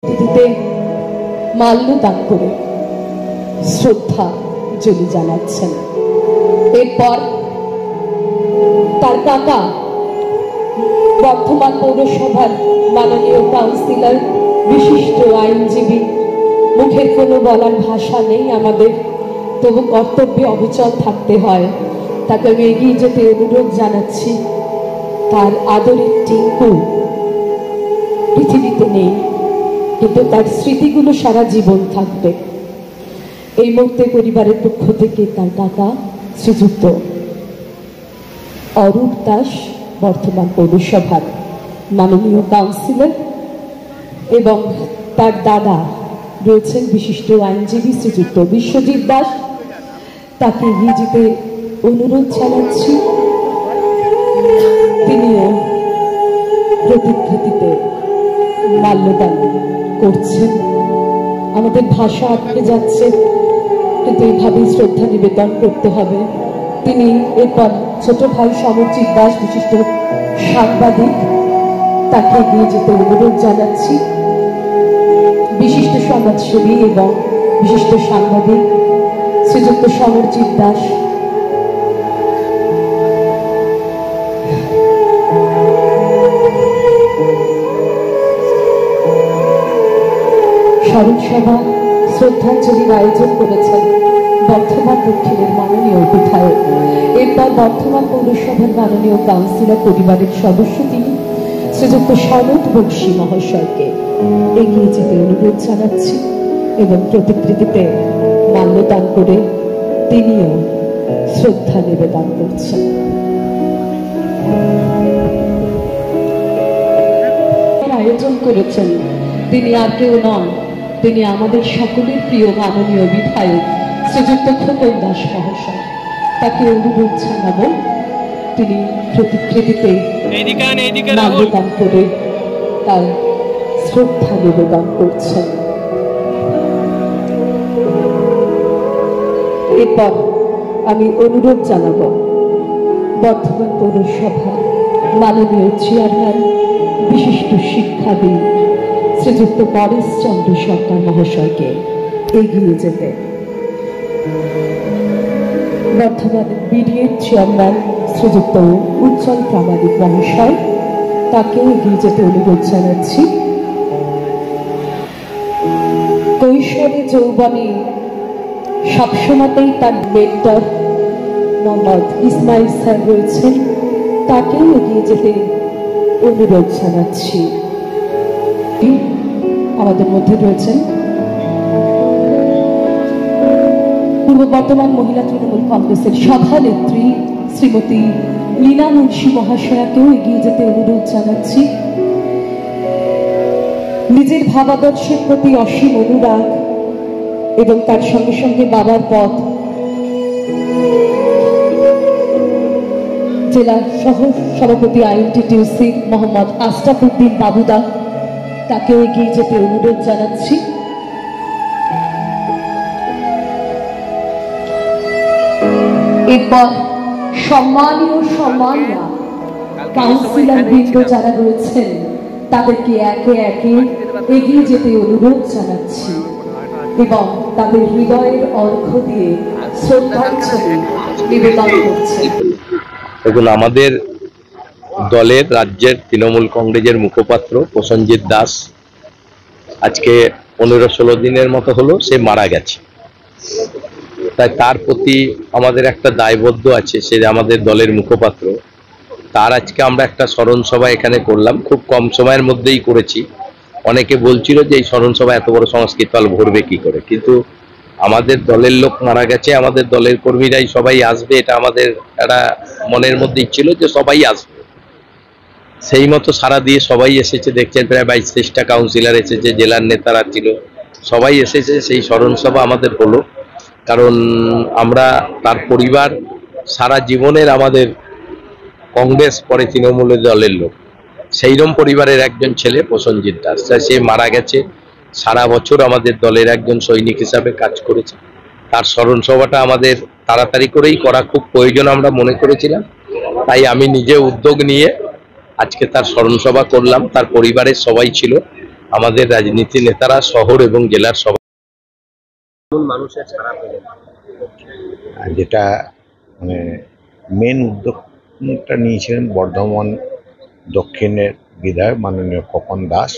তিথিতে মাল্যদান করে শ্রদ্ধা জলি জানাচ্ছেন। এরপর তার কাকা বর্ধমান পৌরসভার মাননীয় কাউন্সিলর, বিশিষ্ট আইনজীবী, মুখের কোনো বলার ভাষা নেই আমাদের, তবু কর্তব্যে অবিচল থাকতে হয়। তাকে আমি এগিয়ে যেতে অনুরোধ জানাচ্ছি। তার আদরের টিঙ্কু পৃথিবীতে নেই, কিন্তু তার স্মৃতিগুলো সারা জীবন থাকবে। এই মুহূর্তে পরিবারের পক্ষ থেকে তার কাকা শ্রীযুক্ত অরূপ দাস, বর্ধমান পৌরসভার মাননীয় কাউন্সিলর, এবং তার দাদা রয়েছেন বিশিষ্ট আইনজীবী শ্রীযুক্ত বিশ্বজিৎ দাস, তাকে এগিয়ে যেতে অনুরোধ জানাচ্ছি। তিনিও প্রতিকৃতিতে মাল্যদান করছেন। আমাদের ভাষা আটকে যাচ্ছে, কিন্তু এইভাবেই শ্রদ্ধা নিবেদন করতে হবে। তিনি এরপর ছোট ভাই সমরজিৎ দাস, বিশিষ্ট সাংবাদিক, তাকে এগিয়ে যেতে অনুরোধ জানাচ্ছি। বিশিষ্ট সমাজসেবী এবং বিশিষ্ট সাংবাদিক শ্রীযুক্ত সমরজিৎ দাস, স্মরণসভা শ্রদ্ধাঞ্জলির আয়োজন করেছেন বর্ধমান দক্ষিণের মাননীয় বিধায়ক। এরপর বর্ধমান পৌরসভার মাননীয় কাউন্সিলর, পরিবারের সদস্য তিনি শ্রীযুক্ত সনদ বংশী মহাশয়কে এগিয়ে যেতে অনুরোধ জানাচ্ছি এবং প্রতিকৃতিতে মাল্যদান করে তিনিও শ্রদ্ধা নিবেদন করছেন। আয়োজন করেছেন তিনি আর কেউ নন, তিনি আমাদের সকলের প্রিয় মাননীয় বিধায়ক শ্রীযুক্ত খোকন দাস মহাশয়। তাকে অনুরোধ জানাবো তিনি প্রতিকৃতিতে মাল্যদান করে তার শ্রদ্ধা নিবেদন করছেন। এরপর আমি অনুরোধ জানাবো বর্ধমান পৌরসভা মাননীয় চেয়ারম্যান, বিশিষ্ট শিক্ষাবিদ শ্রীযুক্ত পরেশ চন্দ্র সরকার মহাশয়কে এগিয়ে যেতে। বর্ধমান বিডিএর চেয়ারম্যান শ্রীযুক্ত উজ্জ্বল প্রামাণিক মহাশয়, তাকে এগিয়ে যেতে অনুরোধ জানাচ্ছি। কৈশোরে যৌবনে সবসময়তেই তার মেন্টর মোহাম্মদ ইসমাইল স্যার রয়েছেন, তাকেও এগিয়ে যেতে অনুরোধ জানাচ্ছি। আমাদের মধ্যে রয়েছেন পূর্ব বর্ধমান মহিলা তৃণমূল কংগ্রেসের সভানেত্রী শ্রীমতী লীনা মুন্সী মহাশয়াকেও এগিয়ে যেতে অনুরোধ জানাচ্ছি। নিজের ভাবাদর্শের প্রতি অসীম অনুরাগ এবং তার সঙ্গে সঙ্গে বাবার পথ, জেলা সহ সভাপতি আইএনটিটিউসি মোহাম্মদ আশরাফুদ্দিন বাবুদা, তাকেও এগিয়ে যেতে অনুরোধ জানাচ্ছি। এরপর সম্মানীয় সম্মানরা কাউন্সিলর বৃন্দ যারা রয়েছেন তাদেরকে একে একে এগিয়ে যেতে অনুরোধ জানাচ্ছি এবং তাদের হৃদয়ের অর্ঘ্য দিয়ে শ্রদ্ধাঞ্জলি নিবেদন করছে। দেখুন, আমাদের দলের রাজ্যের তৃণমূল কংগ্রেসের মুখপাত্র প্রসেনজিৎ দাস আজকে 15-16 দিনের মতো হলো সে মারা গেছে। তাই তার প্রতি আমাদের একটা দায়বদ্ধ আছে, সে আমাদের দলের মুখপাত্র। তার আজকে আমরা একটা স্মরণ সভা এখানে করলাম, খুব কম সময়ের মধ্যেই করেছি। অনেকে বলছিল যে এই স্মরণ সভা এত বড় সংস্কৃত হল ভরবে কি করে, কিন্তু আমাদের দলের লোক মারা গেছে, আমাদের দলের কর্মীরাই সবাই আসবে, এটা আমাদের একটা মনের মধ্যেই ছিল যে সবাই আসবে। সেই মতো সারা দিয়ে সবাই এসেছে, দেখছেন প্রায় 22-23টা কাউন্সিলর এসেছে, জেলার নেতারা ছিল, সবাই এসেছে। সেই স্মরণ সভা আমাদের হলো, কারণ আমরা তার পরিবার সারা জীবনের আমাদের কংগ্রেস পরে তৃণমূল দলের লোক, সেইরকম পরিবারের একজন ছেলে প্রসেনজিৎ দাস। সে মারা গেছে, সারা বছর আমাদের দলের একজন সৈনিক হিসাবে কাজ করেছে। তার স্মরণ সভাটা আমাদের তাড়াতাড়ি করেই করা খুব প্রয়োজন আমরা মনে করেছিলাম, তাই আমি নিজে উদ্যোগ নিয়ে আজকে তার স্মরণ সভা করলাম। তার পরিবারের সবাই ছিল, আমাদের রাজনীতি নেতারা শহর এবং জেলার সভা মানুষের ছাড়া পেলেন, যেটা মানে মেন উদ্যোগটা নিয়েছিলেন বর্ধমান দক্ষিণের বিধায়ক মাননীয় খোকন দাস,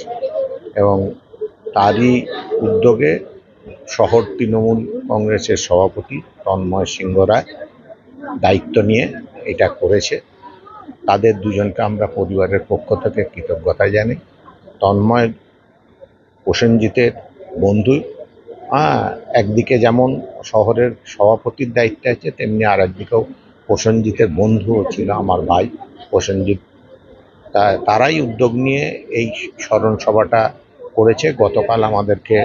এবং তারই উদ্যোগে শহর তৃণমূল কংগ্রেসের সভাপতি তন্ময় সিংহ রায় দায়িত্ব নিয়ে এটা করেছে। তাদের দুজনকে আমরা পরিবারের পক্ষ থেকে কৃতজ্ঞতা জানাই। তন্ময় প্রসেনজিতের বন্ধু, একদিকে যেমন শহরের সভাপতির দায়িত্বে আছে, তেমনি আর একদিকেও প্রসেনজিতের বন্ধুও ছিল আমার ভাই প্রসেনজিৎ। তারাই উদ্যোগ নিয়ে এই স্মরণ সভাটা করেছে। গতকাল আমাদেরকে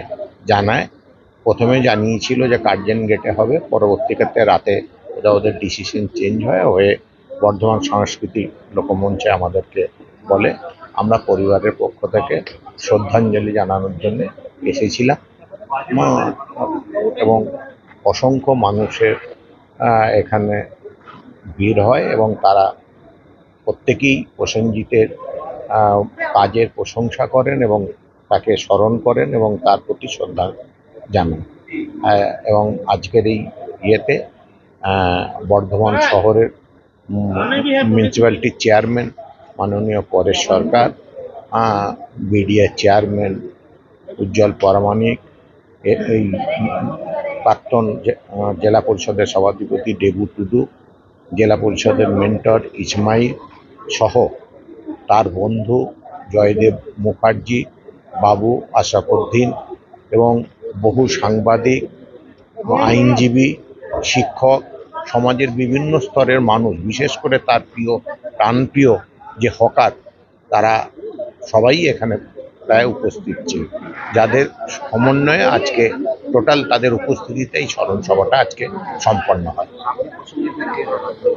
জানায়, প্রথমে জানিয়েছিল যে কার্জন গেটে হবে, পরবর্তী ক্ষেত্রে রাতে ওদের ডিসিশন চেঞ্জ হয়ে বর্ধমান সাংস্কৃতিক লোকমঞ্চে আমাদেরকে বলে। আমরা পরিবারের পক্ষ থেকে শ্রদ্ধাঞ্জলি জানানোর জন্য এসেছিলাম, এবং অসংখ্য মানুষের এখানে ভিড় হয় এবং তারা প্রত্যেকেই প্রসেনজিতের কাজের প্রশংসা করেন এবং তাকে স্মরণ করেন এবং তার প্রতি শ্রদ্ধা জানান। এবং আজকের এই ইয়েতে বর্ধমান শহরের মিউনিসিপ্যালিটির চেয়ারম্যান মাননীয় পরেশ সরকার, বিডিএ চেয়ারম্যান উজ্জ্বল পরামানিক, এই প্রাক্তন জেলা পরিষদের সভাধিপতি ডেবু টুডু, জেলা পরিষদের মেন্টর ইসমাইল সহ তার বন্ধু জয়দেব মুখার্জি, বাবু আশরাফুদ্দিন এবং বহু সাংবাদিক, আইনজীবী, শিক্ষক, সমাজের বিভিন্ন স্তরের মানুষ, বিশেষ করে তার প্রাণপ্রিয় যে হকার, তারা সবাই এখানে প্রায় উপস্থিত ছিল, যাদের সমন্বয়ে আজকে টোটাল তাদের উপস্থিতিতে এই স্মরণ সভাটা আজকে সম্পন্ন হয়।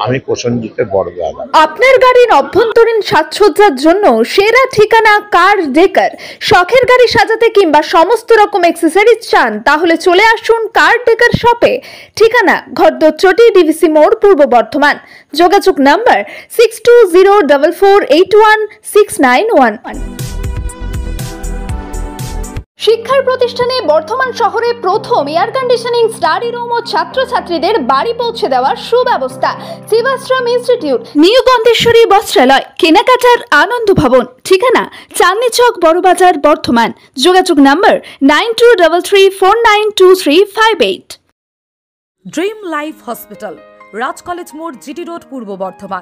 আমি প্রসেনজিতের বড় দাদা। আপনার গাড়ির অভ্যন্তরীণ সাজসজ্জার জন্য সেরা ঠিকানা কার ডেকার। শখের গাড়ি সাজাতে কিংবা সমস্ত রকম অ্যাক্সেসরিজ চান, তাহলে চলে আসুন কার ডেকার শপে। ঠিকানা ঘরদচটি ডিভিসি মোড়, পূর্ব বর্ধমান। যোগাযোগ নাম্বার 6204481691। শিক্ষার প্রতিষ্ঠানে বর্ধমান শহরে প্রথম এয়ার কন্ডিশনিং স্টাডি রুম ও ছাত্রছাত্রীদের বাড়ি পৌঁছে দেওয়ার সুব্যবস্থা। শিবাশ্রম ইনস্টিটিউট, নিউ গন্ধেশ্বরী বস্ত্রালয়, কেনাকাটার আনন্দ ভবন। ঠিকানা চাঁদনি চক, বড়বাজার, বর্ধমান। যোগাযোগ নাম্বার 9233492358। ড্রিম লাইফ হসপিটাল, রাজ কলেজ মোড়, জিটি রোড, পূর্ব বর্ধমান।